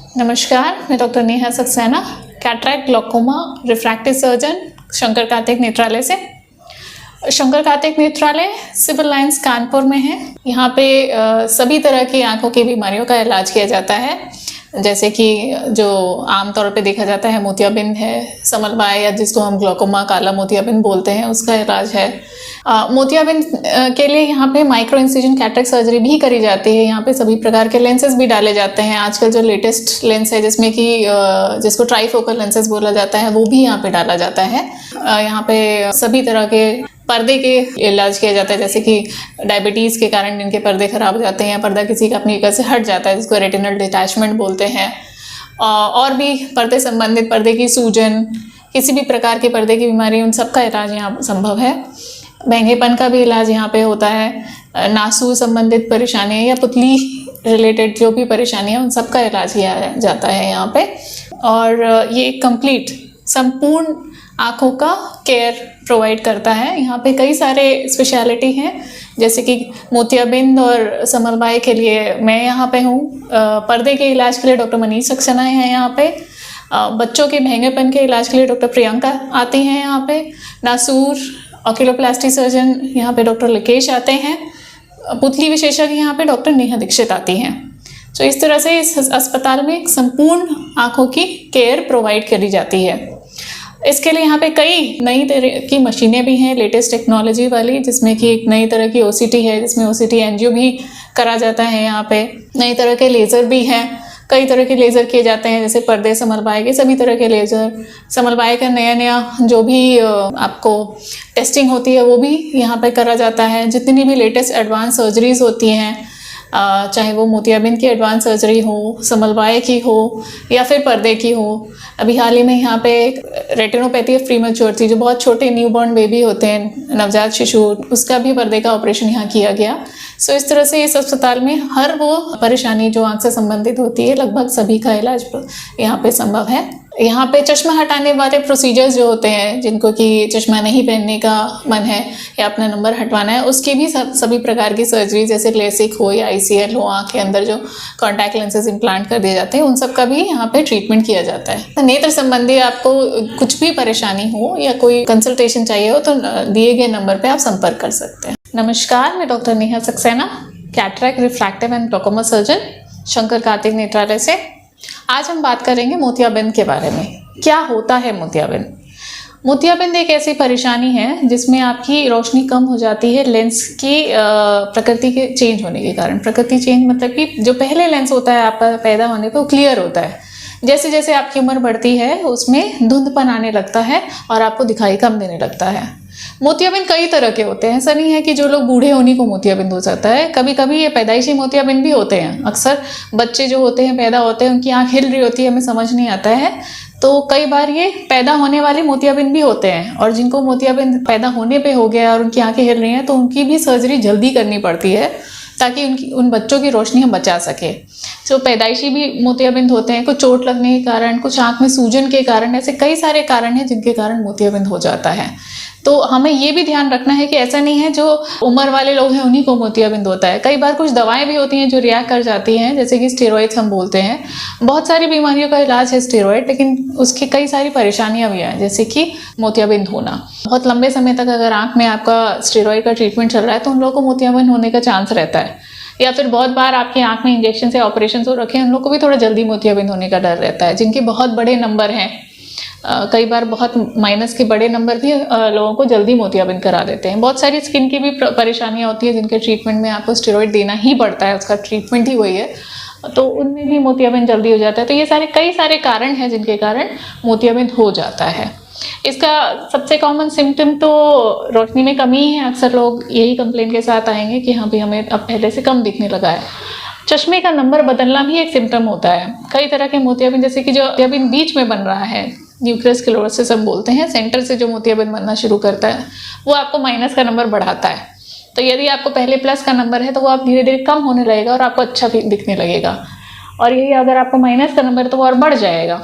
नमस्कार, मैं doctor Neha Saxena, cataract, glaucoma, refractive surgeon, Shankar Kartik Netralaya से। शंकर कार्तिक नेत्रालय सिविल लाइंस कानपुर में है। यहाँ पे सभी तरह की आंखों की बीमारियों का इलाज किया जाता है, जैसे कि जो आमतौर पे देखा जाता है मोतियाबिंद है, समलबाय या जिसको हम ग्लॉकोमा, काला मोतियाबिंद बोलते हैं, उसका इलाज है। मोतियाबिंद के लिए यहाँ पे माइक्रो इंसिजन कैटरेक्ट सर्जरी भी करी जाती है। यहाँ पे सभी प्रकार के लेंसेज भी डाले जाते हैं। आजकल जो लेटेस्ट लेंस है जिसमें कि जिसको ट्राईफोकल लेंसेज बोला जाता है, वो भी यहाँ पे डाला जाता है। यहाँ पे सभी तरह के पर्दे के इलाज किया जाता है, जैसे कि डायबिटीज़ के कारण जिनके पर्दे खराब हो जाते हैं या पर्दा किसी का अपनी जगह से हट जाता है, जिसको रेटिनल डिटैचमेंट बोलते हैं। और भी पर्दे संबंधित, पर्दे की सूजन, किसी भी प्रकार के पर्दे की बीमारी, उन सब का इलाज यहाँ संभव है। महंगेपन का भी इलाज यहाँ पे होता है। नासूर संबंधित परेशानियाँ या पुतली रिलेटेड जो भी परेशानियाँ, उन सब का इलाज किया जाता है यहाँ पे। और ये कंप्लीट संपूर्ण आँखों का केयर प्रोवाइड करता है। यहाँ पे कई सारे स्पेशलिटी हैं, जैसे कि मोतियाबिंद और समलबाय के लिए मैं यहाँ पे हूँ। पर्दे के इलाज के लिए डॉक्टर मनीष सक्सेना हैं यहाँ पे। बच्चों के महंगेपन के इलाज के लिए डॉक्टर प्रियंका आती हैं यहाँ पे। नासूर ऑक्यूलोप्लास्टी सर्जन यहाँ पे डॉक्टर लिकेश आते हैं। पुतली विशेषज्ञ यहाँ पे डॉक्टर नेहा दीक्षित आती हैं। तो इस तरह से इस अस्पताल में एक संपूर्ण आँखों की केयर प्रोवाइड करी जाती है। इसके लिए यहाँ पे कई नई तरह की मशीनें भी हैं, लेटेस्ट टेक्नोलॉजी वाली, जिसमें कि एक नई तरह की ओसीटी है, जिसमें ओसीटी एंजियो भी करा जाता है। यहाँ पे नई तरह के लेज़र भी हैं, कई तरह के लेज़र किए जाते हैं, जैसे पर्दे समलबाय के सभी तरह के लेज़र। समलबाय का नया जो भी आपको टेस्टिंग होती है वो भी यहाँ पे करा जाता है। जितनी भी लेटेस्ट एडवांस सर्जरीज होती हैं, चाहे वो मोतियाबिंद की एडवांस सर्जरी हो, समलबाय की हो या फिर पर्दे की हो। अभी हाल ही में यहाँ पे एक रेटिनोपैथी ऑफ प्रीमैच्योरिटी, जो बहुत छोटे न्यूबॉर्न बेबी होते हैं, नवजात शिशु, उसका भी पर्दे का ऑपरेशन यहाँ किया गया। सो इस तरह से इस अस्पताल में हर वो परेशानी जो आँख से संबंधित होती है, लगभग सभी का इलाज यहाँ पे संभव है। यहाँ पे चश्मा हटाने वाले प्रोसीजर्स जो होते हैं, जिनको कि चश्मा नहीं पहनने का मन है या अपना नंबर हटवाना है, उसकी भी सभी प्रकार की सर्जरी, जैसे लेसिक हो या ICL हो, आँख के अंदर जो कॉन्टैक्ट लेंसेज इम्प्लांट कर दिए जाते हैं, उन सब का भी यहाँ पे ट्रीटमेंट किया जाता है। नेत्र संबंधी आपको कुछ भी परेशानी हो या कोई कंसल्टेशन चाहिए हो, तो दिए गए नंबर पर आप संपर्क कर सकते हैं। नमस्कार, मैं doctor Neha Saxena, cataract, refractive and glaucoma surgeon, Shankar Kartik Netralaya से। आज हम बात करेंगे मोतियाबिंद के बारे में। क्या होता है मोतियाबिंद? मोतियाबिंद एक ऐसी परेशानी है जिसमें आपकी रोशनी कम हो जाती है लेंस की प्रकृति के चेंज होने के कारण। प्रकृति चेंज मतलब कि जो पहले लेंस होता है आपका पैदा होने पे, वो क्लियर होता है। जैसे जैसे आपकी उम्र बढ़ती है, उसमें धुंधपन आने लगता है और आपको दिखाई कम देने लगता है। मोतियाबिंद कई तरह के होते हैं। ऐसा नहीं है कि जो लोग बूढ़े होने को मोतियाबिंद हो जाता है। कभी कभी ये पैदाइशी मोतियाबिंद भी होते हैं। अक्सर बच्चे जो होते हैं, पैदा होते हैं, उनकी आँख हिल रही होती है, हमें समझ नहीं आता है, तो कई बार ये पैदा होने वाले मोतियाबिंद भी होते हैं। और जिनको मोतियाबिंद पैदा होने पे हो गया और उनकी आंखें हिल रही हैं, तो उनकी भी सर्जरी जल्दी करनी पड़ती है, ताकि उन बच्चों की रोशनी हम बचा सके। जो पैदाइशी भी मोतियाबिंद होते हैं, कुछ चोट लगने के कारण, कुछ आंख में सूजन के कारण, ऐसे कई सारे कारण हैं जिनके कारण मोतियाबिंद हो जाता है। तो हमें ये भी ध्यान रखना है कि ऐसा नहीं है जो उम्र वाले लोग हैं उन्हीं को मोतियाबिंद होता है। कई बार कुछ दवाएं भी होती हैं जो रिएक्ट कर जाती हैं, जैसे कि स्टेरॉइड्स हम बोलते हैं। बहुत सारी बीमारियों का इलाज है स्टेरॉइड, लेकिन उसकी कई सारी परेशानियां भी हैं, जैसे कि मोतियाबिंद होना। बहुत लंबे समय तक अगर आंख में आपका स्टेरॉइड का ट्रीटमेंट चल रहा है, तो उन लोगों को मोतियाबिंद होने का चांस रहता है। या फिर बहुत बार आपकी आंख में इंजेक्शन से ऑपरेशन हो रखे हैं, उन लोगों को भी थोड़ा जल्दी मोतियाबिंद होने का डर रहता है। जिनके बहुत बड़े नंबर हैं, कई बार बहुत माइनस के बड़े नंबर भी लोगों को जल्दी मोतियाबिंद करा देते हैं। बहुत सारी स्किन की भी परेशानियां होती है, जिनके ट्रीटमेंट में आपको स्टेरॉइड देना ही पड़ता है, उसका ट्रीटमेंट ही वही है, तो उनमें भी मोतियाबिंद जल्दी हो जाता है। तो ये कई सारे कारण हैं जिनके कारण मोतियाबिंद हो जाता है। इसका सबसे कॉमन सिम्टम तो रोशनी में कमी है। अक्सर लोग यही कंप्लेन के साथ आएंगे कि हाँ भी हमें अब पहले से कम दिखने लगा है। चश्मे का नंबर बदलना भी एक सिम्टम होता है। कई तरह के मोतियाबिंद, जैसे कि जो मोतियाबिंद बीच में बन रहा है, न्यूक्लियस क्लोरोसिस हम बोलते हैं, सेंटर से जो मोतियाबिंद बनना शुरू करता है, वो आपको माइनस का नंबर बढ़ाता है। तो यदि आपको पहले प्लस का नंबर है, तो वो आप धीरे धीरे कम होने लगेगा और आपको अच्छा दिखने लगेगा। और यही अगर आपको माइनस का नंबर है, तो वो और बढ़ जाएगा।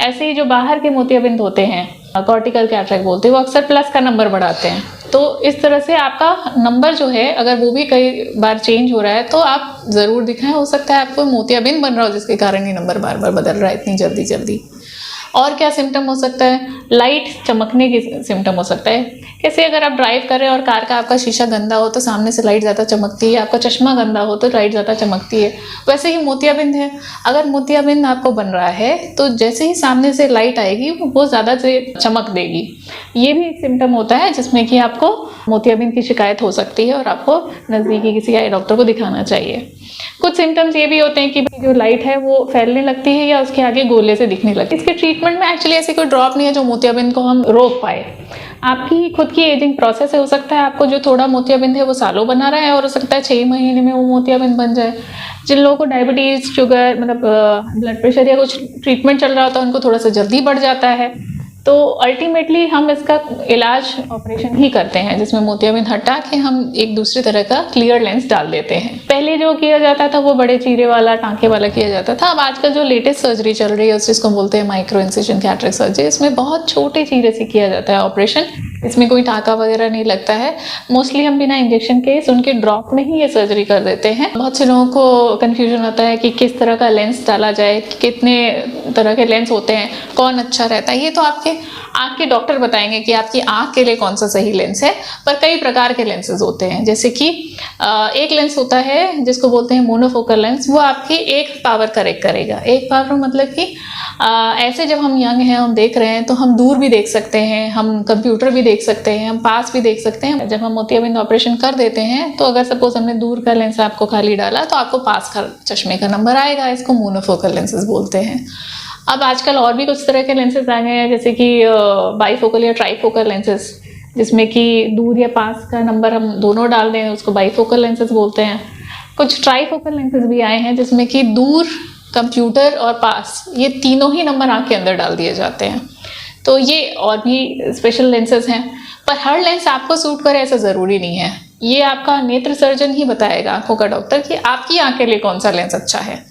ऐसे ही जो बाहर के मोतियाबिंद होते हैं, कॉर्टिकल कैटरैक्ट बोलते हैं, वो अक्सर प्लस का नंबर बढ़ाते हैं। तो इस तरह से आपका नंबर जो है अगर वो भी कई बार चेंज हो रहा है तो आप ज़रूर दिखाएं। हो सकता है आपको मोतियाबिंद बन रहा हो जिसके कारण ये नंबर बार बार बदल रहा है इतनी जल्दी जल्दी। और क्या सिम्टम हो सकता है? लाइट चमकने की सिम्टम हो सकता है। कैसे? अगर आप ड्राइव कर रहे हैं और कार का आपका शीशा गंदा हो तो सामने से लाइट ज़्यादा चमकती है, आपका चश्मा गंदा हो तो लाइट ज़्यादा चमकती है। वैसे ही मोतियाबिंद है, अगर मोतियाबिंद आपको बन रहा है तो जैसे ही सामने से लाइट आएगी वो ज़्यादा से चमक देगी। ये भी एक सिम्टम होता है जिसमें कि आपको मोतियाबिंद की शिकायत हो सकती है और आपको नज़दीकी किसी आई डॉक्टर को दिखाना चाहिए। कुछ सिम्टम्स ये भी होते हैं कि जो लाइट है वो फैलने लगती है या उसके आगे गोले से दिखने लगती है। इसके ट्रीटमेंट में एक्चुअली ऐसी कोई ड्रॉप नहीं है जो मोतियाबिंद को हम रोक पाए। आपकी खुद की एजिंग प्रोसेस है, हो सकता है आपको जो थोड़ा मोतियाबिंद है वो सालों बना रहा है और हो सकता है 6 महीने में वो मोतियाबिंद बन जाए। जिन लोगों को डायबिटीज़, शुगर, मतलब ब्लड प्रेशर या कुछ ट्रीटमेंट चल रहा होता है उनको थोड़ा सा जल्दी बढ़ जाता है। तो अल्टीमेटली हम इसका इलाज ऑपरेशन ही करते हैं जिसमें मोतियाबिंद हटा के हम एक दूसरे तरह का क्लियर लेंस डाल देते हैं। पहले जो किया जाता था वो बड़े चीरे वाला, टांके वाला किया जाता था। अब आजकल जो लेटेस्ट सर्जरी चल रही है जिसको बोलते हैं माइक्रो इंसिजन कैटरेक्ट सर्जरी, इसमें बहुत छोटे चीरे से किया जाता है ऑपरेशन। इसमें कोई टाँका वगैरह नहीं लगता है। मोस्टली हम बिना इंजेक्शन के उनके ड्रॉप में ही ये सर्जरी कर देते हैं। बहुत से लोगों को कन्फ्यूजन होता है कि किस तरह का लेंस डाला जाए, कितने तरह के लेंस होते हैं, कौन अच्छा रहता है। ये तो आपके आँख के डॉक्टर बताएंगे कि आपकी आँख के लिए कौन सा सही लेंस है। पर कई प्रकार के लेंसेज होते हैं, जैसे कि एक लेंस होता है जिसको बोलते हैं मोनोफोकल लेंस। वो आपकी एक पावर करेक्ट करेगा। एक पावर मतलब कि ऐसे जब हम यंग हैं, हम देख रहे हैं तो हम दूर भी देख सकते हैं, हम कंप्यूटर भी देख सकते हैं, हम पास भी देख सकते हैं। जब हम मोतियाबिंद ऑपरेशन कर देते हैं तो अगर सपोज हमने दूर का लेंस आपको खाली डाला तो आपको पास का चश्मे का नंबर आएगा। इसको मोनोफोकल लेंसेज बोलते हैं। अब आजकल और भी कुछ तरह के लेंसेज आ गए हैं जैसे कि बाईफोकल या ट्राईफोकल लेंसेज, जिसमें कि दूर या पास का नंबर हम दोनों डाल दें, उसको बाईफोकल लेंसेज बोलते हैं। कुछ ट्राईफोकल लेंसेज भी आए हैं जिसमें कि दूर, कंप्यूटर और पास, ये तीनों ही नंबर आँख के अंदर डाल दिए जाते हैं। तो ये और भी स्पेशल लेंसेज हैं। पर हर लेंस आपको सूट करे ऐसा ज़रूरी नहीं है। ये आपका नेत्र सर्जन ही बताएगा, आँखों का डॉक्टर, कि आपकी आँख के लिए कौन सा लेंस अच्छा है।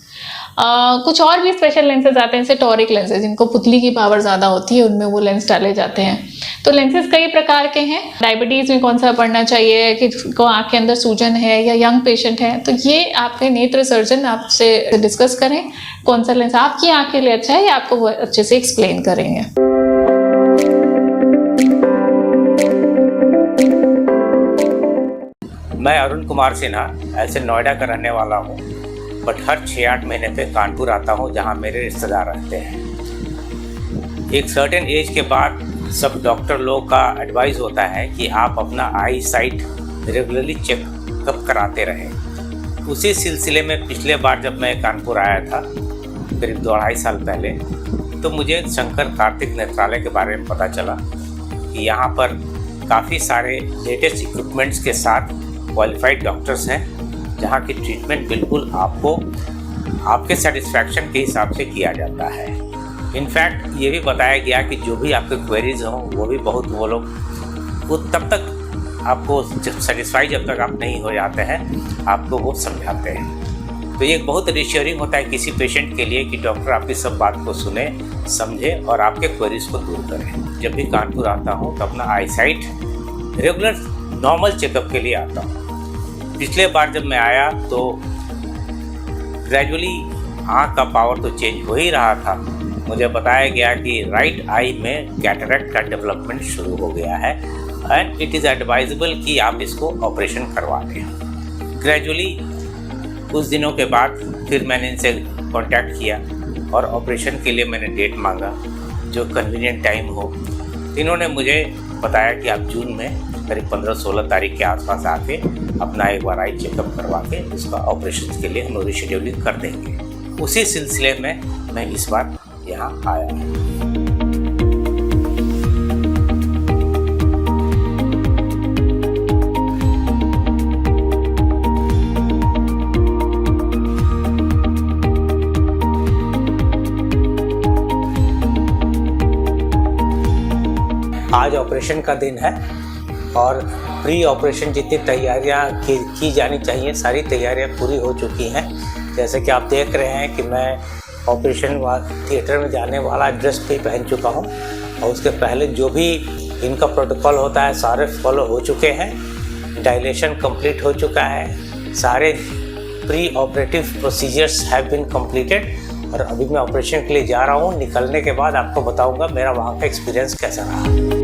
कुछ और भी स्पेशल लेंसेज आते हैं जैसे टॉरिक लेंसेज, जिनको पुतली की पावर ज़्यादा होती है, उनमें वो लेंस डाले जाते हैं। तो लेंसेज कई प्रकार के हैं। डायबिटीज़ में कौन सा पड़ना चाहिए, कि को आँख के अंदर सूजन है या यंग पेशेंट है, तो ये आपके नेत्र सर्जन आपसे डिस्कस करें कौन सा लेंस आपकी आँख के लिए अच्छा है, या आपको वो अच्छे से एक्सप्लेन करेंगे। मैं अरुण कुमार सिन्हा ऐसे नोएडा का रहने वाला हूँ, बट हर 6-8 महीने पे कानपुर आता हूँ जहाँ मेरे रिश्तेदार रहते हैं। एक सर्टेन एज के बाद सब डॉक्टर लोग का एडवाइस होता है कि आप अपना आई साइट रेगुलरली चेकअप कराते रहें। उसी सिलसिले में पिछले बार जब मैं कानपुर आया था करीब 2-2.5 साल पहले, तो मुझे शंकर कार्तिक नेत्रालय के बारे में पता चला कि यहाँ पर काफ़ी सारे लेटेस्ट इक्विपमेंट्स के साथ क्वालिफाइड डॉक्टर्स हैं जहाँ की ट्रीटमेंट बिल्कुल आपको आपके सेटिस्फैक्शन के हिसाब से किया जाता है। इनफैक्ट ये भी बताया गया कि जो भी आपके क्वेरीज हों वो भी बहुत वो लोग वो तब तक आपको सेटिस्फाई जब तक आप नहीं हो जाते हैं आपको वो समझाते हैं। तो ये बहुत रिश्योरिंग होता है किसी पेशेंट के लिए कि डॉक्टर आपकी सब बात को सुने, समझे और आपके क्वेरीज को दूर करें। जब भी कानपुर आता हूँ तो अपना आई साइट रेगुलर नॉर्मल चेकअप के लिए आता हूँ। पिछले बार जब मैं आया तो ग्रेजुअली आँख का पावर तो चेंज हो ही रहा था। मुझे बताया गया कि राइट आई में कैटरेक्ट का डेवलपमेंट शुरू हो गया है एंड इट इज़ एडवाइजेबल कि आप इसको ऑपरेशन करवा लें। ग्रेजुअली कुछ दिनों के बाद फिर मैंने इनसे कांटेक्ट किया और ऑपरेशन के लिए मैंने डेट मांगा जो कन्वीनियंट टाइम हो। इन्होंने मुझे बताया कि आप जून में करीब 15-16 तारीख के आसपास आके अपना एक बार आई चेकअप करवा के उसका ऑपरेशन के लिए हम रिशेड्यूलिंग कर देंगे। उसी सिलसिले में मैं इस बार यहाँ आया हूँ। आज ऑपरेशन का दिन है और प्री ऑपरेशन जितनी तैयारियां की जानी चाहिए सारी तैयारियां पूरी हो चुकी हैं। जैसे कि आप देख रहे हैं कि मैं ऑपरेशन थिएटर में जाने वाला ड्रेस भी पहन चुका हूं और उसके पहले जो भी इनका प्रोटोकॉल होता है सारे फॉलो हो चुके हैं। डायलेशन कंप्लीट हो चुका है, सारे pre operative procedures have been completed और अभी मैं ऑपरेशन के लिए जा रहा हूँ। निकलने के बाद आपको बताऊँगा मेरा वहाँ का एक्सपीरियंस कैसा रहा।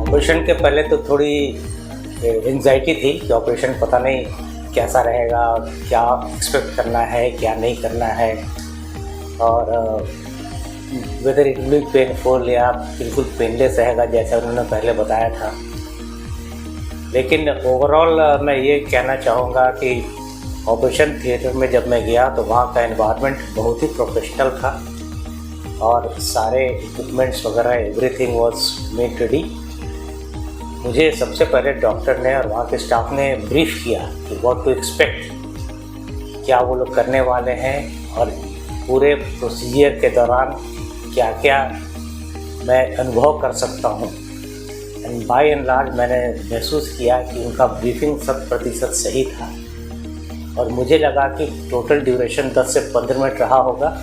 ऑपरेशन के पहले तो थोड़ी एंजाइटी थी कि ऑपरेशन पता नहीं कैसा रहेगा, क्या एक्सपेक्ट करना है क्या नहीं करना है, और whether it will be painful या बिल्कुल पेनलेस रहेगा जैसा उन्होंने पहले बताया था। लेकिन ओवरऑल मैं ये कहना चाहूँगा कि ऑपरेशन थिएटर में जब मैं गया तो वहाँ का एनवायरनमेंट बहुत ही प्रोफेशनल था और सारे इक्विपमेंट्स वगैरह एवरीथिंग वाज मेड रेडी। मुझे सबसे पहले डॉक्टर ने और वहाँ के स्टाफ ने ब्रीफ किया कि व्हाट टू एक्सपेक्ट, क्या वो लोग करने वाले हैं और पूरे प्रोसीजर के दौरान क्या क्या मैं अनुभव कर सकता हूँ। एंड बाय एंड लार्ज मैंने महसूस किया कि उनका ब्रीफिंग 100% सही था और मुझे लगा कि टोटल ड्यूरेशन 10 से 15 मिनट रहा होगा।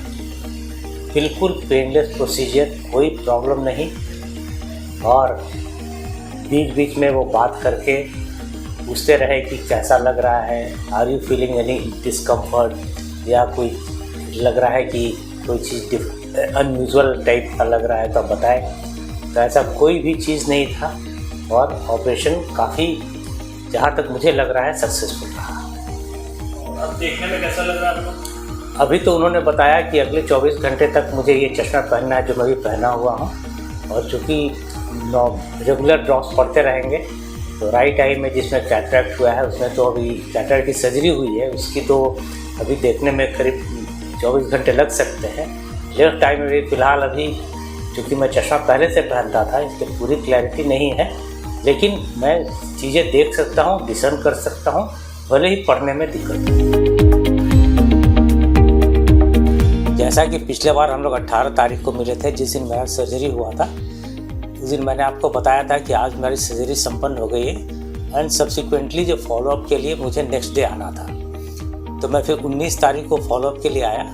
बिल्कुल पेनलेस प्रोसीजर, कोई प्रॉब्लम नहीं, और बीच बीच में वो बात करके पूछते रहे कि कैसा लग रहा है, are you feeling any discomfort, या कोई लग रहा है कि कोई चीज़ अनयूजुअल टाइप का लग रहा है तो बताएं। तो ऐसा कोई भी चीज़ नहीं था और ऑपरेशन काफ़ी, जहाँ तक मुझे लग रहा है, सक्सेसफुल रहा। अब देखने में कैसा लग रहा है आपको? अभी तो उन्होंने बताया कि अगले 24 घंटे तक मुझे ये चश्मा पहनना है जो मैं भी पहना हुआ हूँ, और चूँकि रेगुलर ड्रॉप्स पड़ते रहेंगे तो राइट आई में जिसमें कैटरैक्ट हुआ है उसमें तो अभी कैटरैक्ट की सर्जरी हुई है, उसकी तो अभी देखने में करीब 24 घंटे लग सकते हैं। लेफ्ट आई में भी फ़िलहाल अभी चूँकि मैं चश्मा पहले से पहनता था इसकी पूरी क्लैरिटी नहीं है, लेकिन मैं चीज़ें देख सकता हूँ, डिस्कर्न कर सकता हूँ, भले ही पढ़ने में दिक्कत हो। जैसा कि पिछले बार हम लोग 18 तारीख को मिले थे जिस दिन मेरा सर्जरी हुआ था, उस दिन मैंने आपको बताया था कि आज मेरी सर्जरी संपन्न हो गई है एंड सब्सिक्वेंटली जो फॉलोअप के लिए मुझे नेक्स्ट डे आना था। तो मैं फिर 19 तारीख को फॉलोअप के लिए आया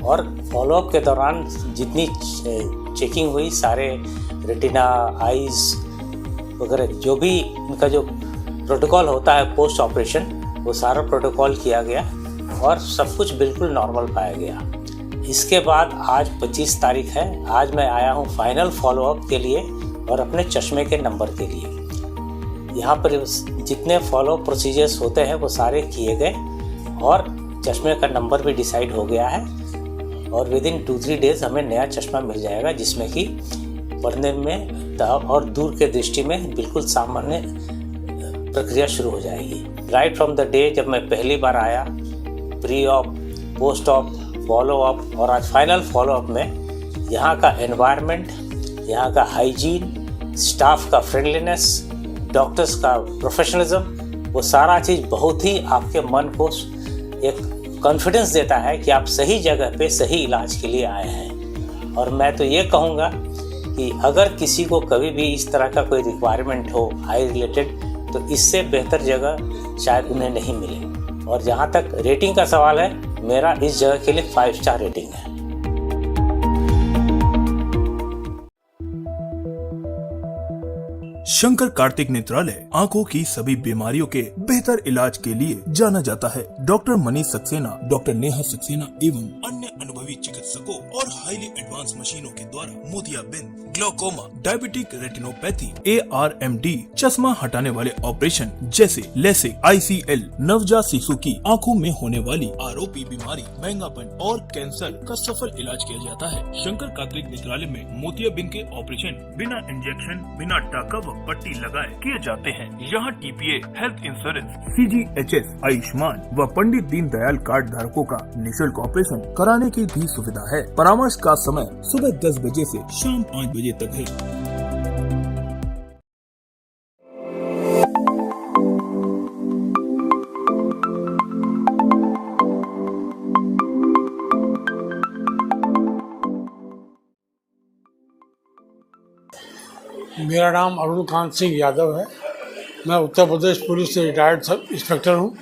और फॉलोअप के दौरान जितनी चेकिंग हुई, सारे रेटिना, आइज़ वगैरह जो भी इनका जो प्रोटोकॉल होता है पोस्ट ऑपरेशन, वो सारा प्रोटोकॉल किया गया और सब कुछ बिल्कुल नॉर्मल पाया गया। इसके बाद आज 25 तारीख है, आज मैं आया हूँ फाइनल फॉलोअप के लिए और अपने चश्मे के नंबर के लिए। यहाँ पर जितने फॉलोअप प्रोसीजर्स होते हैं वो सारे किए गए और चश्मे का नंबर भी डिसाइड हो गया है और विद इन 2-3 डेज़ हमें नया चश्मा मिल जाएगा जिसमें कि पढ़ने में और दूर के दृष्टि में बिल्कुल सामान्य प्रक्रिया शुरू हो जाएगी। राइट फ्रॉम द डे जब मैं पहली बार आया, pre op, post op, follow up और आज फाइनल फॉलो अप में यहाँ का एनवायरनमेंट, यहाँ का हाइजीन, स्टाफ का फ्रेंडलीनेस, डॉक्टर्स का प्रोफेशनलिज्म, वो सारा चीज़ बहुत ही आपके मन को एक कॉन्फिडेंस देता है कि आप सही जगह पे सही इलाज के लिए आए हैं। और मैं तो ये कहूँगा कि अगर किसी को कभी भी इस तरह का कोई रिक्वायरमेंट हो आई रिलेटेड, तो इससे बेहतर जगह शायद उन्हें नहीं मिले। और जहाँ तक रेटिंग का सवाल है, मेरा इस जगह के लिए 5 स्टार रेटिंग है। शंकर कार्तिक नेत्रालय आंखों की सभी बीमारियों के बेहतर इलाज के लिए जाना जाता है। डॉक्टर मनीष सक्सेना, डॉक्टर नेहा सक्सेना एवं अन्य अनुभवी चिकित्सकों और हाईली एडवांस मशीनों के द्वारा मोतियाबिंद, ग्लोकोमा, डायबिटिक रेटिनोपैथी, ARMD, चश्मा हटाने वाले ऑपरेशन जैसे लेसिक, ICL, नवजात शिशु की आंखों में होने वाली आरोपी बीमारी, महंगापन और कैंसर का सफल इलाज किया जाता है। शंकर कार्तिक नेत्रालय में मोतियाबिंद के ऑपरेशन बिना इंजेक्शन, बिना टाका व पट्टी लगाए किए जाते हैं। यहाँ TPA, health insurance, CGHS, Ayushman व पंडित दीनदयाल कार्ड धारकों का निःशुल्क ऑपरेशन कराने की भी सुविधा है। परामर्श का समय सुबह 10 बजे से शाम 5 बजे तक है। मेरा नाम अरुण कांत सिंह यादव है। मैं उत्तर प्रदेश पुलिस से रिटायर्ड सब इंस्पेक्टर हूँ।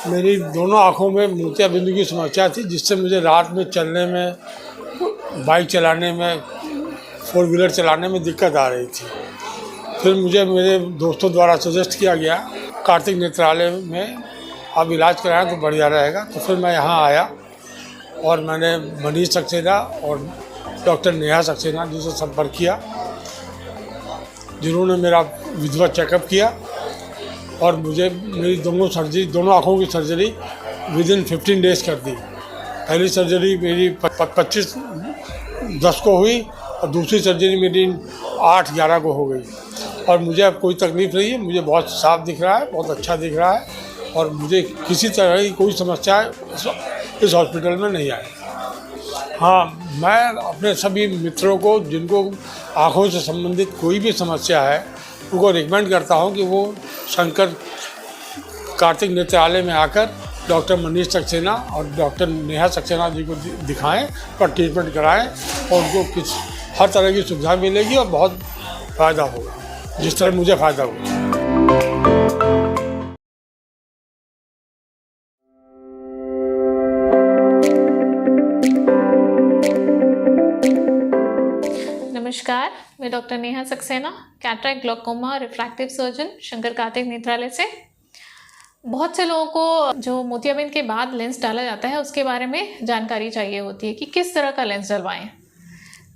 मेरी दोनों आँखों में मोतियाबिंद की समस्या थी, जिससे मुझे रात में चलने में, बाइक चलाने में, 4 व्हीलर चलाने में दिक्कत आ रही थी। फिर मुझे मेरे दोस्तों द्वारा सजेस्ट किया गया कार्तिक नेत्रालय में आप इलाज कराएं तो बढ़िया रहेगा। तो फिर मैं यहाँ आया और मैंने मनीष सक्सेना और डॉक्टर नेहा सक्सेना जी से संपर्क किया, जिन्होंने मेरा विधिवत चेकअप किया और मुझे मेरी दोनों आँखों की सर्जरी विदिन 15 डेज कर दी। पहली सर्जरी मेरी 25/10 को हुई और दूसरी सर्जरी मेरी 8/11 को हो गई और मुझे अब कोई तकलीफ़ नहीं है। मुझे बहुत साफ दिख रहा है, बहुत अच्छा दिख रहा है और मुझे किसी तरह की कोई समस्या इस हॉस्पिटल में नहीं आई। हाँ, मैं अपने सभी मित्रों को जिनको आँखों से संबंधित कोई भी समस्या है, उनको रिकमेंड करता हूँ कि वो शंकर कार्तिक नेत्रालय में आकर डॉक्टर मनीष सक्सेना और डॉक्टर नेहा सक्सेना जी को दिखाएं और ट्रीटमेंट कराएं और उनको हर तरह की सुविधा मिलेगी और बहुत फ़ायदा होगा, जिस तरह मुझे फ़ायदा हुआ। नमस्कार, मैं doctor Neha Saxena, cataract, glaucoma, refractive surgeon, Shankar Kartik Netralaya से। बहुत से लोगों को जो मोतियाबिंद के बाद लेंस डाला जाता है उसके बारे में जानकारी चाहिए होती है कि किस तरह का लेंस डलवाएं।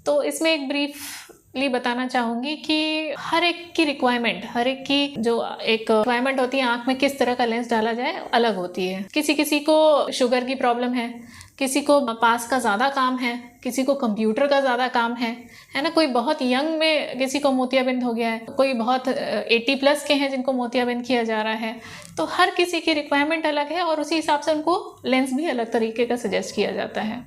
तो इसमें एक ब्रीफली बताना चाहूँगी कि हर एक की रिक्वायरमेंट, हर एक की जो एक रिक्वायरमेंट होती है आँख में किस तरह का लेंस डाला जाए अलग होती है। किसी को शुगर की प्रॉब्लम है, किसी को पास का ज़्यादा काम है, किसी को कंप्यूटर का ज़्यादा काम है ना। कोई बहुत यंग में किसी को मोतियाबिंद हो गया है, कोई बहुत 80+ के हैं जिनको मोतियाबिंद किया जा रहा है। तो हर किसी की रिक्वायरमेंट अलग है और उसी हिसाब से उनको लेंस भी अलग तरीके का सजेस्ट किया जाता है।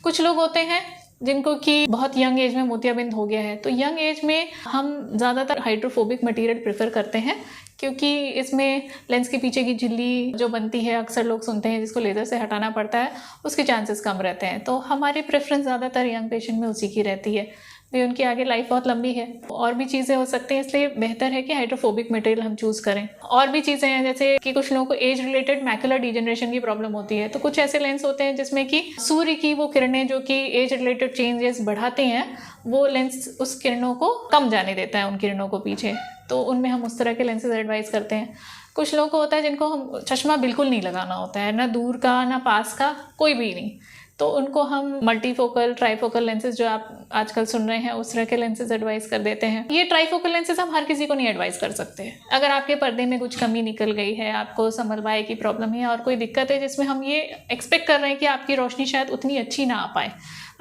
कुछ लोग होते हैं जिनको कि बहुत यंग एज में मोतियाबिंद हो गया है, तो यंग एज में हम ज़्यादातर हाइड्रोफोबिक मटेरियल प्रेफर करते हैं, क्योंकि इसमें लेंस के पीछे की झिल्ली जो बनती है, अक्सर लोग सुनते हैं जिसको लेज़र से हटाना पड़ता है, उसके चांसेस कम रहते हैं। तो हमारी प्रेफरेंस ज़्यादातर यंग पेशेंट में उसी की रहती है। भी उनकी आगे लाइफ बहुत लंबी है, और भी चीज़ें हो सकती हैं, इसलिए बेहतर है कि हाइड्रोफोबिक मटेरियल हम चूज़ करें। और भी चीज़ें हैं जैसे कि कुछ लोगों को एज रिलेटेड मैकुलर डिजेनरेशन की प्रॉब्लम होती है, तो कुछ ऐसे लेंस होते हैं जिसमें कि सूर्य की वो किरणें जो कि एज रिलेटेड चेंजेस बढ़ाते हैं, वो लेंस उस किरणों को कम जाने देता है, उन किरणों को पीछे। तो उनमें हम उस तरह के लेंसेज एडवाइस करते हैं। कुछ लोगों को होता है जिनको हम चश्मा बिल्कुल नहीं लगाना होता है, ना दूर का ना पास का, कोई भी नहीं, तो उनको हम मल्टीफोकल, ट्राईफोकल लेंसेज जो आप आजकल सुन रहे हैं उस तरह के लेंसेज एडवाइस कर देते हैं। ये ट्राईफोकल लेंसेज हम हर किसी को नहीं एडवाइस कर सकते। अगर आपके पर्दे में कुछ कमी निकल गई है, आपको समलवाय की प्रॉब्लम है और कोई दिक्कत है जिसमें हम ये एक्सपेक्ट कर रहे हैं कि आपकी रोशनी शायद उतनी अच्छी ना आ पाए,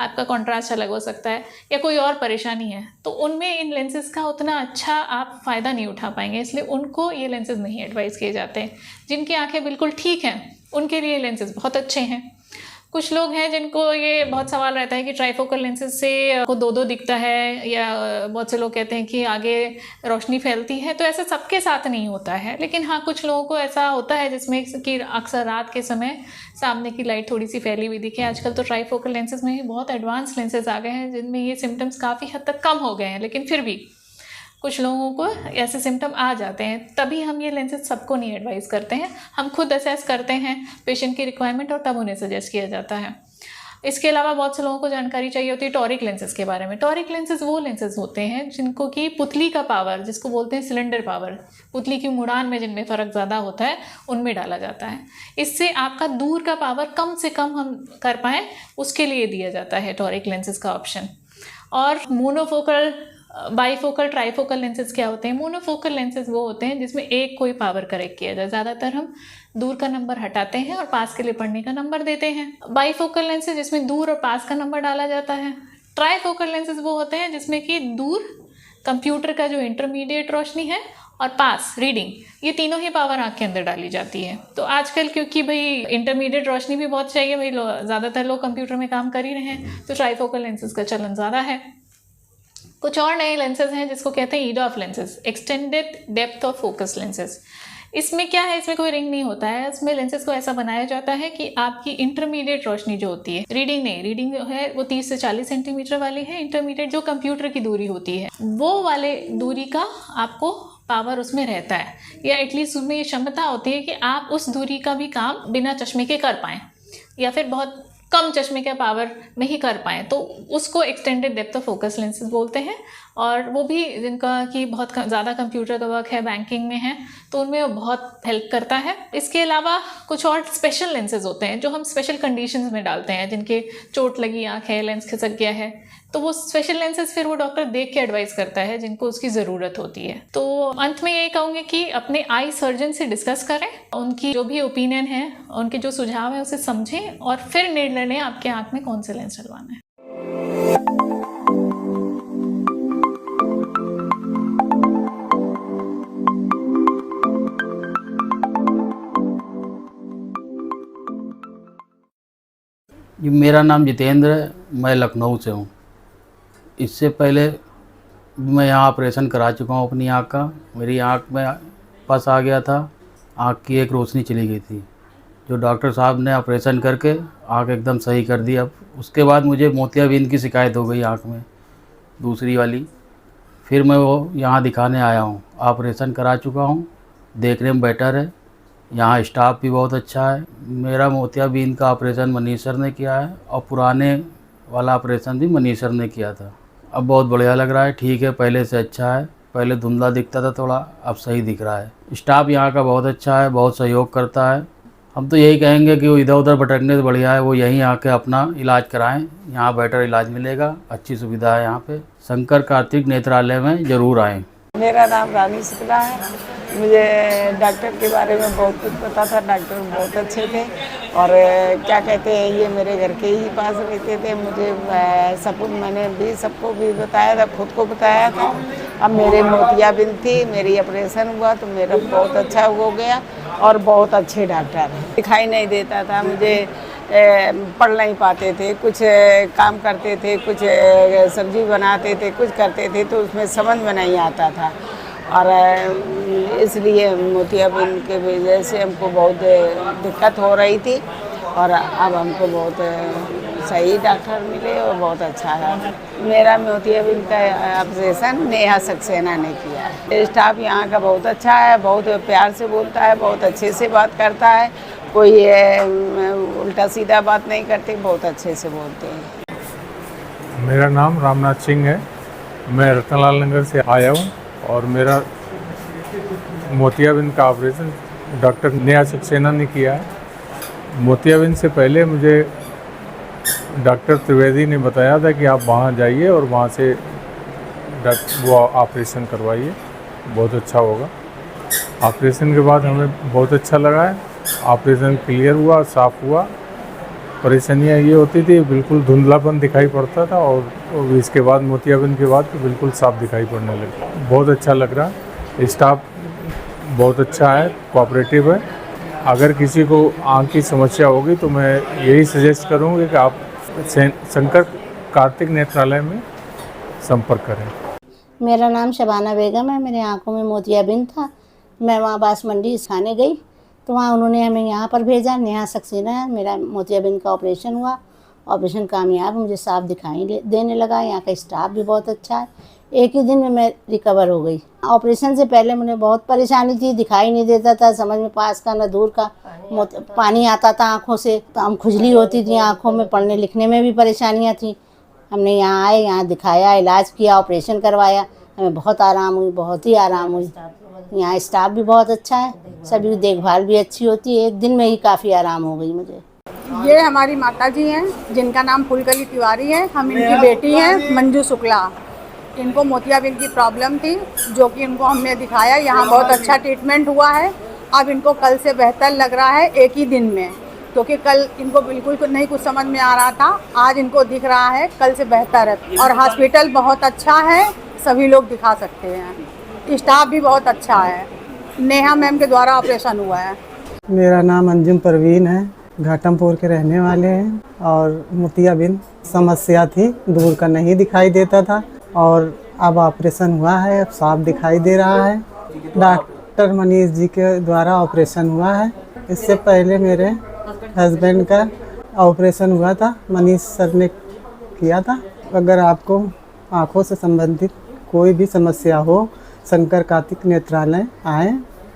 आपका कॉन्ट्रास्ट अलग हो सकता है या कोई और परेशानी है, तो उनमें इन लेंसेज का उतना अच्छा आप फ़ायदा नहीं उठा पाएंगे, इसलिए उनको ये लेंसेज नहीं एडवाइस किए जाते हैं। जिनकी आंखें बिल्कुल ठीक हैं उनके लिए लेंसेज बहुत अच्छे हैं। कुछ लोग हैं जिनको ये बहुत सवाल रहता है कि ट्राईफोकल लेंसेज से को दो दिखता है, या बहुत से लोग कहते हैं कि आगे रोशनी फैलती है, तो ऐसा सबके साथ नहीं होता है। लेकिन हाँ, कुछ लोगों को ऐसा होता है जिसमें कि अक्सर रात के समय सामने की लाइट थोड़ी सी फैली हुई दिखे। आजकल तो ट्राईफोकल लेंसेज में ही बहुत एडवांस लेंसेज आ गए हैं जिनमें ये सिम्टम्स काफ़ी हद तक कम हो गए हैं, लेकिन फिर भी कुछ लोगों को ऐसे सिम्टम आ जाते हैं, तभी हम ये लेंसेज सबको नहीं एडवाइस करते हैं। हम खुद असेस करते हैं पेशेंट की रिक्वायरमेंट और तब उन्हें सजेस्ट किया जाता है। इसके अलावा बहुत से लोगों को जानकारी चाहिए होती है टॉरिक लेंसेज के बारे में। टॉरिक लेंसेज वो लेंसेज होते हैं जिनको कि पुतली का पावर, जिसको बोलते हैं सिलेंडर पावर, पुतली की मुड़ान में जिनमें फ़र्क ज़्यादा होता है, उनमें डाला जाता है। इससे आपका दूर का पावर कम से कम हम कर पाएँ, उसके लिए दिया जाता है टॉरिक लेंसेज का ऑप्शन। और मोनोफोकल, बाईफोकल, ट्राईफोकल लेंसेज क्या होते हैं? मोनोफोकल लेंसेज वो होते हैं जिसमें एक कोई पावर करेक्ट किया जाए। ज़्यादातर हम दूर का नंबर हटाते हैं और पास के लिए पढ़ने का नंबर देते हैं। बाईफोकल लेंसेज जिसमें दूर और पास का नंबर डाला जाता है। ट्राईफोकल लेंसेज वो होते हैं जिसमें कि दूर कंप्यूटर का जो इंटरमीडिएट रोशनी है और पास रीडिंग, ये तीनों ही पावर आँख के अंदर डाली जाती है। तो आजकल क्योंकि भाई इंटरमीडिएट रोशनी भी बहुत चाहिए, भाई ज़्यादातर लोग कंप्यूटर में काम कर ही रहे हैं, तो ट्राईफोकल लेंसेज का चलन ज़्यादा है। कुछ और नए लेंसेज हैं जिसको कहते हैं EDOF lenses, extended depth of focus lenses. इसमें क्या है, इसमें कोई रिंग नहीं होता है। इसमें लेंसेज को ऐसा बनाया जाता है कि आपकी इंटरमीडिएट रोशनी जो होती है, रीडिंग नहीं, रीडिंग जो है वो 30 से 40 सेंटीमीटर वाली है। इंटरमीडिएट जो कंप्यूटर की दूरी होती है, वो वाले दूरी का आपको पावर उसमें रहता है, या एटलीस्ट उसमें ये क्षमता होती है कि आप उस दूरी का भी काम बिना चश्मे के कर पाएँ, या फिर बहुत कम चश्मे के पावर में ही कर पाएँ, तो उसको extended depth of focus lenses बोलते हैं। और वो भी जिनका कि बहुत ज़्यादा कंप्यूटर का वर्क है, बैंकिंग में है, तो उनमें वो बहुत हेल्प करता है। इसके अलावा कुछ और स्पेशल लेंसेज होते हैं जो हम स्पेशल कंडीशंस में डालते हैं, जिनके चोट लगी आँख है, लेंस खिसक गया है, तो वो स्पेशल लेंसेज फिर वो डॉक्टर देख के एडवाइस करता है जिनको उसकी ज़रूरत होती है। तो अंत में यही कहूँगी कि अपने आई सर्जन से डिस्कस करें, उनकी जो भी ओपिनियन है, उनके जो सुझाव है उसे समझें और फिर निर्णय लें आपके आँख में कौन से लेंस डलवाना है। जी, मेरा नाम जितेंद्र है, मैं लखनऊ से हूँ। इससे पहले मैं यहाँ ऑपरेशन करा चुका हूँ अपनी आँख का। मेरी आँख में पस आ गया था, आँख की एक रोशनी चली गई थी, जो डॉक्टर साहब ने ऑपरेशन करके आँख एकदम सही कर दी। अब उसके बाद मुझे मोतियाबिंद की शिकायत हो गई आँख में, दूसरी वाली। फिर मैं वो यहाँ दिखाने आया हूँ, ऑपरेशन करा चुका हूँ, देखने में बेटर है, यहाँ स्टाफ भी बहुत अच्छा है। मेरा मोतियाबिंद का ऑपरेशन मनीष सर ने किया है और पुराने वाला ऑपरेशन भी मनीष सर ने किया था। अब बहुत बढ़िया लग रहा है, ठीक है, पहले से अच्छा है। पहले धुंधला दिखता था थोड़ा, अब सही दिख रहा है। स्टाफ यहाँ का बहुत अच्छा है, बहुत सहयोग करता है। हम तो यही कहेंगे कि वो इधर उधर भटकने से बढ़िया है वो यहीं आके अपना इलाज कराएं, यहाँ बेटर इलाज मिलेगा, अच्छी सुविधा है यहाँ पे। शंकर कार्तिक नेत्रालय में ज़रूर आएँ। मेरा नाम रानी शुक्ला है। मुझे डॉक्टर के बारे में बहुत कुछ पता था, डॉक्टर बहुत अच्छे थे और क्या कहते हैं, ये मेरे घर के ही पास रहते थे। मुझे सब मैंने भी सबको भी बताया था, खुद को बताया था। अब मेरे मोतियाबिंद थी, मेरी ऑपरेशन हुआ तो मेरा बहुत अच्छा हो गया और बहुत अच्छे डॉक्टर हैं। दिखाई नहीं देता था मुझे, पढ़ नहीं पाते थे, कुछ काम करते थे, कुछ सब्जी बनाते थे, कुछ करते थे तो उसमें समझ में नहीं आता था और इसलिए मोतियाबिंद के वजह से हमको बहुत दिक्कत हो रही थी और अब हमको बहुत सही डॉक्टर मिले और बहुत अच्छा है। मेरा मोतियाबिंद का ऑपरेशन नेहा सक्सेना ने किया है। स्टाफ यहाँ का बहुत अच्छा है, बहुत प्यार से बोलता है, बहुत अच्छे से बात करता है, कोई उल्टा सीधा बात नहीं करते, बहुत अच्छे से बोलते हैं। मेरा नाम रामनाथ सिंह है, मैं रतनलाल नगर से आया हूँ और मेरा मोतियाबिंद का ऑपरेशन डॉक्टर नेहा सक्सेना ने किया है। मोतियाबिंद से पहले मुझे डॉक्टर त्रिवेदी ने बताया था कि आप वहाँ जाइए और वहाँ से वो ऑपरेशन करवाइए, बहुत अच्छा होगा। ऑपरेशन के बाद हमें बहुत अच्छा लगा है, ऑपरेशन क्लियर हुआ, साफ हुआ। परेशानियाँ ये होती थी, बिल्कुल धुंधलापन दिखाई पड़ता था और इसके बाद मोतियाबिंद के बाद तो बिल्कुल साफ दिखाई पड़ने लगा। बहुत अच्छा लग रहा है, स्टाफ बहुत अच्छा है, कोऑपरेटिव है। अगर किसी को आँख की समस्या होगी तो मैं यही सजेस्ट करूँगी कि आप शंकर कार्तिक नेत्रालय में संपर्क करें। मेरा नाम शबाना बेगम है। मेरे आँखों में मोतियाबिंद था, मैं वहाँ बासमंडी थाने गई तो वहाँ उन्होंने हमें यहाँ पर भेजा। नेहा सक्सेना है, मेरा मोतियाबिंद का ऑपरेशन हुआ ऑपरेशन कामयाब, मुझे साफ दिखाई देने लगा। यहाँ का स्टाफ भी बहुत अच्छा है। एक ही दिन में मैं रिकवर हो गई। ऑपरेशन से पहले मुझे बहुत परेशानी थी, दिखाई नहीं देता था, समझ में पास का न दूर का, पानी आता था आँखों से, खुजली होती थी आँखों में, पढ़ने लिखने में भी परेशानियाँ थी। हमने यहाँ आए, यहाँ दिखाया, इलाज किया, ऑपरेशन करवाया, हमें बहुत आराम हुई, बहुत ही आराम हुई। यहाँ स्टाफ भी बहुत अच्छा है, सभी की देखभाल भी अच्छी होती है। एक दिन में ही काफ़ी आराम हो गई मुझे। ये हमारी माता जी हैं जिनका नाम फूलकली तिवारी है। हम इनकी बेटी हैं मंजू शुक्ला। इनको मोतियाबिंद की प्रॉब्लम थी, जो कि इनको हमने दिखाया। यहाँ बहुत अच्छा ट्रीटमेंट हुआ है। अब इनको कल से बेहतर लग रहा है एक ही दिन में, क्योंकि कल इनको बिल्कुल नहीं कुछ समझ में आ रहा था, आज इनको दिख रहा है कल से बेहतर है। और हॉस्पिटल बहुत अच्छा है, सभी लोग दिखा सकते हैं। स्टाफ भी बहुत अच्छा है। नेहा मैम के द्वारा ऑपरेशन हुआ है। मेरा नाम अंजुम परवीन है, घाटमपुर के रहने वाले हैं। और मोतियाबिंद समस्या थी, दूर का नहीं दिखाई देता था, और अब ऑपरेशन हुआ है, अब साफ दिखाई दे रहा है। डॉक्टर मनीष जी के द्वारा ऑपरेशन हुआ है। इससे पहले मेरे हस्बैंड का ऑपरेशन हुआ था, मनीष सर ने किया था। अगर आपको आँखों से संबंधित कोई भी समस्या हो, शंकर कार्तिक नेत्रालय आए,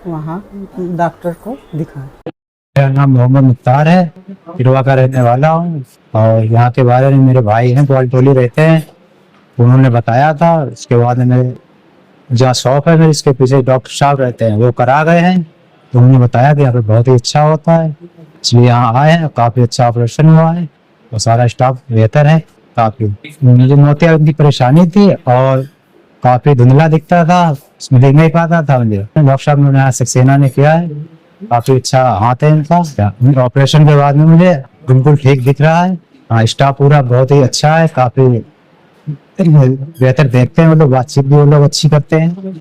वहाँ डॉक्टर को दिखाएं। मेरा नाम मोहम्मद मुख्तार है, पिरवा का रहने वाला हूँ। और यहाँ के बारे में मेरे भाई हैं, ग्वालटोली रहते हैं, उन्होंने बताया था। इसके बाद मेरे जहाँ शॉप है मेरे, इसके पीछे डॉक्टर साहब रहते हैं, वो करा गए हैं, तो उन्होंने बताया कि यहाँ पे बहुत ही अच्छा होता है, इसलिए यहाँ आए हैं। काफ़ी अच्छा ऑपरेशन हुआ है और सारा स्टाफ बेहतर है। काफ़ी मुझे मोतियाबिंद की परेशानी थी और काफ़ी धुंधला दिखता था, उसमें देख नहीं पाता था मुझे। डॉक्टर साहब ने यहाँ सक्सेना ने किया है, काफ़ी अच्छा हाथ है इनका। ऑपरेशन के बाद में मुझे बिल्कुल ठीक दिख रहा है। हाँ, स्टाफ पूरा बहुत ही अच्छा है, काफ़ी बेहतर देखते हैं, वो लोग बातचीत भी वो लोग अच्छी करते हैं।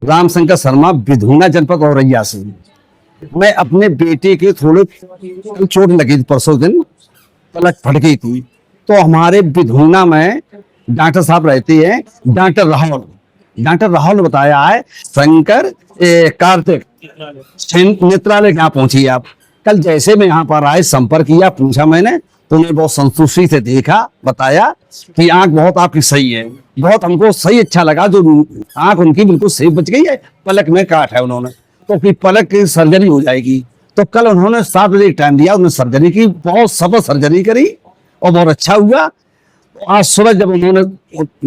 रामशंकर शर्मा, विधुना जनपद औरैया से। मैं अपने बेटे के थोड़े चोट लगी थी, परसों दिन पलक फट गई थी, तो हमारे विधुना में डॉक्टर साहब रहते हैं, डॉक्टर राहुल ने बताया है शंकर कार्तिक नेत्रालय कहाँ पहुंची आप। कल जैसे मैं यहाँ पर आए, संपर्क किया, पूछा मैंने, तो उन्हें बहुत संतुष्टि से देखा, बताया कि आंख बहुत आपकी सही है। बहुत हमको सही अच्छा लगा, जो आंख उनकी बिल्कुल सही बच गई है। पलक में काट है उन्होंने, तो फिर पलक की सर्जरी हो जाएगी। तो कल उन्होंने 7 बजे टाइम दिया, उन्होंने सर्जरी की, बहुत सफल सर्जरी करी और बहुत अच्छा हुआ। आज सुबह जब उन्होंने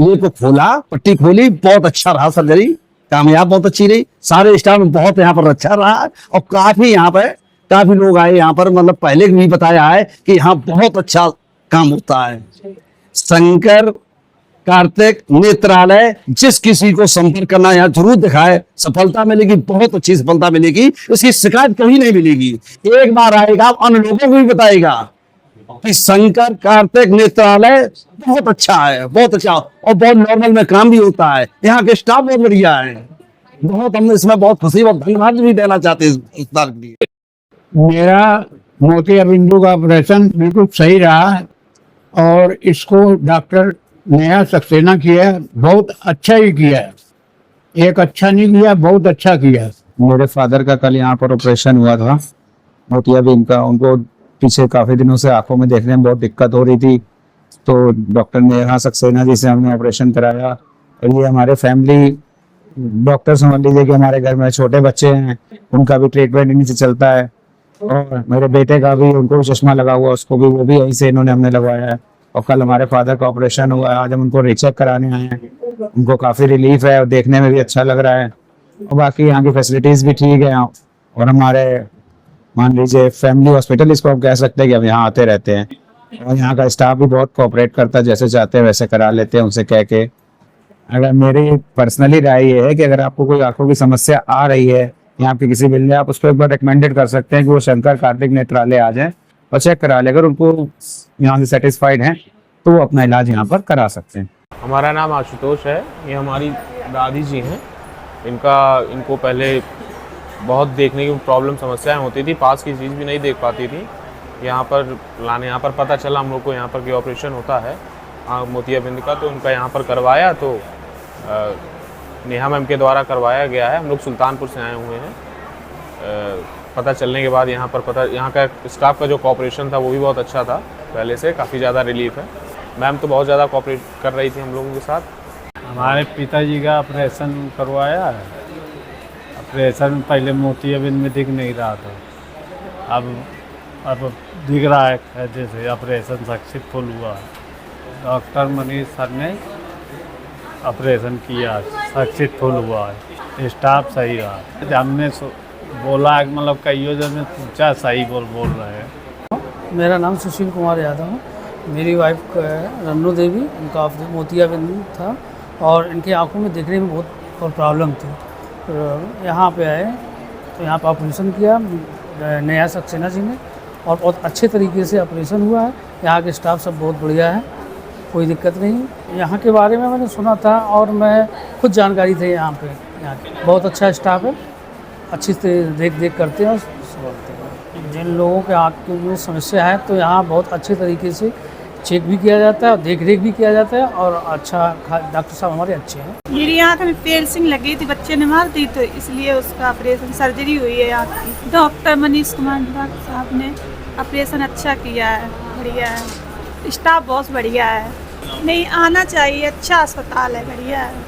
ये को खोला, पट्टी खोली, बहुत अच्छा रहा, सर्जरी कामयाब बहुत अच्छी रही। सारे स्टाफ में बहुत यहाँ पर अच्छा रहा और काफी यहाँ पर काफी लोग आए यहाँ पर, मतलब पहले भी बताया है कि यहाँ बहुत अच्छा काम होता है। शंकर कार्तिक नेत्रालय, जिस किसी को संपर्क करना यहाँ जरूर दिखाए, सफलता मिलेगी, बहुत अच्छी सफलता मिलेगी, इसकी शिकायत कभी नहीं मिलेगी। एक बार आएगा, अन्य लोगों को भी बताएगा कि शंकर कार्तिक नेत्रालय बहुत अच्छा है, बहुत अच्छा, और बहुत नॉर्मल में काम भी होता है। यहाँ के स्टाफ बहुत बढ़िया है, बहुत हम इसमें बहुत खुशी और धन्यवाद भी देना चाहते हैं इस बार के लिए। मेरा मोतियाबिंद का ऑपरेशन बिल्कुल सही रहा और इसको डॉक्टर नेहा सक्सेना किया, बहुत अच्छा ही किया, एक अच्छा नहीं किया, बहुत अच्छा किया। मेरे फादर का कल यहाँ पर ऑपरेशन हुआ था मोतियाबिंद का। उनको पीछे काफी दिनों से आंखों में देखने में बहुत दिक्कत हो रही थी, तो डॉक्टर नेहा सक्सेना जी से हमने ऑपरेशन कराया। और ये हमारे फैमिली डॉक्टर समझ लीजिए कि हमारे घर में छोटे बच्चे हैं, उनका भी ट्रीटमेंट इन्हीं से चलता है। और मेरे बेटे का भी, उनको भी चश्मा लगा हुआ, उसको भी, वो भी यहीं से इन्होंने हमने लगवाया है। और कल हमारे फादर का ऑपरेशन हुआ है, आज हम उनको रीचेक कराने आए हैं। उनको काफ़ी रिलीफ है और देखने में भी अच्छा लग रहा है। और बाकी यहाँ की फैसिलिटीज़ भी ठीक है। और हमारे मान लीजिए फैमिली हॉस्पिटल, इसको आप कह सकते हैं कि हम यहाँ आते रहते हैं। और यहाँ का स्टाफ भी बहुत कोऑपरेट करता है, जैसे चाहते हैं वैसे करा लेते हैं उनसे कह के। अगर मेरी पर्सनली राय ये है कि अगर आपको कोई आंखों की समस्या आ रही है या आपके किसी मिलने, आप उसको एक बार रिकमेंडेड कर सकते हैं कि वो शंकर कार्तिक नेत्रालय आ जाए और चेक करा ले। अगर उनको यहाँ से सेटिस्फाइड हैं तो वो अपना इलाज यहाँ पर करा सकते हैं। हमारा नाम आशुतोष है, ये हमारी दादी जी हैं। इनको पहले बहुत देखने की प्रॉब्लम समस्याएं होती थी, पास की चीज़ भी नहीं देख पाती थी। यहाँ पर पता चला हम लोग को यहाँ पर कि ऑपरेशन होता है मोतियाबिंद का, तो उनका यहाँ पर करवाया, तो नेहा मैम के द्वारा करवाया गया है। हम लोग सुल्तानपुर से आए हुए हैं। पता चलने के बाद यहाँ का स्टाफ का जो कोऑपरेशन था वो भी बहुत अच्छा था, पहले से काफ़ी ज़्यादा रिलीफ है। मैम तो बहुत ज़्यादा कोऑपरेट कर रही थी हम लोगों के साथ। हमारे पिताजी का ऑपरेशन करवाया है। ऑपरेशन पहले मोतियाबिंद में दिख नहीं रहा था, अब दिख रहा है, जैसे ऑपरेशन सक्सेसफुल हुआ है। डॉक्टर मनीष सर ने ऑपरेशन किया, सक्सेसफुल हुआ है, स्टाफ सही रहा। हमने बोला मतलब कईयों जन ने पूछा, सही बोल रहे हैं। मेरा नाम सुशील कुमार यादव है। मेरी वाइफ का है रन्नू देवी, उनका ऑपरेशन मोतियाबिंद था और इनकी आंखों में देखने में बहुत प्रॉब्लम थी। तो यहाँ पे आए तो यहाँ पे ऑपरेशन किया नेहा सक्सेना जी ने और बहुत अच्छे तरीके से ऑपरेशन हुआ है। यहाँ के स्टाफ सब बहुत बढ़िया है, कोई दिक्कत नहीं। यहाँ के बारे में मैंने सुना था और मैं खुद जानकारी थे यहाँ पे। यहाँ बहुत अच्छा स्टाफ है, अच्छी देख करते हैं और बोलते हैं। जिन लोगों के आँख में समस्या है तो यहाँ बहुत अच्छे तरीके से चेक भी किया जाता है और देख रेख भी किया जाता है और अच्छा डॉक्टर साहब हमारे अच्छे हैं। मेरी आँख में पेल्सिंग लगी थी, बच्चे ने मार दी, तो इसलिए उसका ऑपरेशन सर्जरी हुई है आँख की। डॉक्टर मनीष कुमार साहब ने ऑपरेशन अच्छा किया है, बढ़िया है, स्टाफ बहुत बढ़िया है। नहीं आना चाहिए, अच्छा अस्पताल है, बढ़िया है।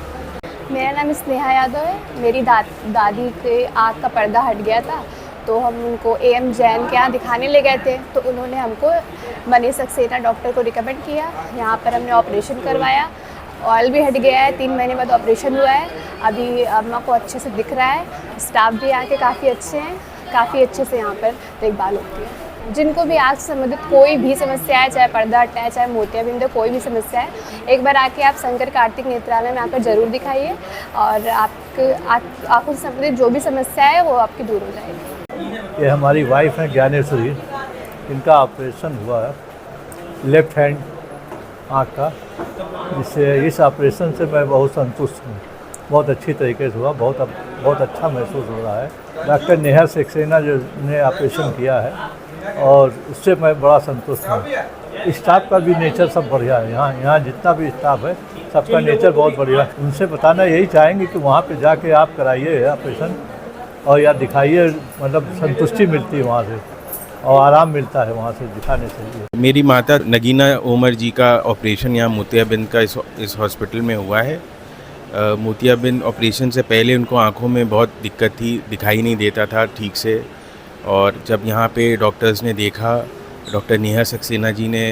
मेरा नाम स्नेहा यादव है। मेरी दादी के आँख का पर्दा हट गया था तो हम उनको AM जैन के यहाँ दिखाने ले गए थे, तो उन्होंने हमको मनीष सक्सेना डॉक्टर को रिकमेंड किया। यहाँ पर हमने ऑपरेशन करवाया, ऑयल भी हट गया है, 3 महीने बाद ऑपरेशन हुआ है। अभी अम्मा को अच्छे से दिख रहा है, स्टाफ भी यहाँ के काफ़ी अच्छे हैं, काफ़ी अच्छे से यहाँ पर देखभाल होती है। जिनको भी आँख से संबंधित कोई भी समस्या है, चाहे पर्दा हटा है, चाहे मोतियाबिंद है, कोई भी समस्या है, एक बार आके आप शंकर कार्तिक नेत्रालय में आकर ज़रूर दिखाइए और आँखों से संबंधित जो भी समस्या है वो आपकी दूर हो जाएगी। ये हमारी वाइफ हैं ज्ञानेश्वरी, इनका ऑपरेशन हुआ है लेफ्ट हैंड आँख का, जिससे इस ऑपरेशन से मैं बहुत संतुष्ट हूँ। बहुत अच्छी तरीके से हुआ, बहुत अच्छा महसूस हो रहा है। डॉक्टर नेहा सक्सेना जो ने ऑपरेशन किया है और उससे मैं बड़ा संतुष्ट हूँ। स्टाफ का भी नेचर सब बढ़िया है। यहाँ जितना भी स्टाफ है सबका नेचर बहुत बढ़िया है। उनसे बताना यही चाहेंगे कि वहाँ पे जाके आप कराइए ऑपरेशन और या दिखाइए, मतलब संतुष्टि मिलती है वहाँ से और आराम मिलता है वहाँ से दिखाने से। मेरी माता नगीना उमर जी का ऑपरेशन यहाँ मोतियाबिंद का इस हॉस्पिटल में हुआ है। मोतियाबिंद ऑपरेशन से पहले उनको आँखों में बहुत दिक्कत थी, दिखाई नहीं देता था ठीक से, और जब यहाँ पे डॉक्टर्स ने देखा, डॉक्टर नेहा सक्सेना जी ने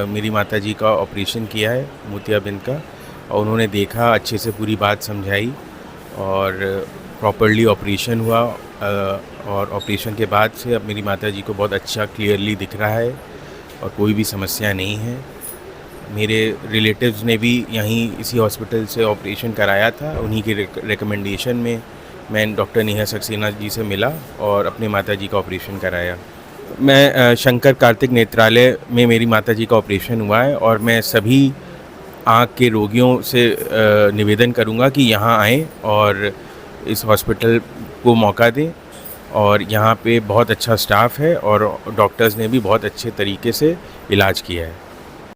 मेरी माता जी का ऑपरेशन किया है मोतियाबिंद का, और उन्होंने देखा, अच्छे से पूरी बात समझाई और प्रॉपर्ली ऑपरेशन हुआ। और ऑपरेशन के बाद से अब मेरी माता जी को बहुत अच्छा क्लियरली दिख रहा है और कोई भी समस्या नहीं है। मेरे रिलेटिव्स ने भी यहीं इसी हॉस्पिटल से ऑपरेशन कराया था, उन्हीं के रिकमेंडेशन में मैं डॉक्टर नेहा सक्सेना जी से मिला और अपने माता जी का ऑपरेशन कराया। मैं शंकर कार्तिक नेत्रालय में मेरी माता जी का ऑपरेशन हुआ है और मैं सभी आँख के रोगियों से निवेदन करूँगा कि यहाँ आएँ और इस हॉस्पिटल को मौका दें। और यहाँ पे बहुत अच्छा स्टाफ है और डॉक्टर्स ने भी बहुत अच्छे तरीके से इलाज किया है।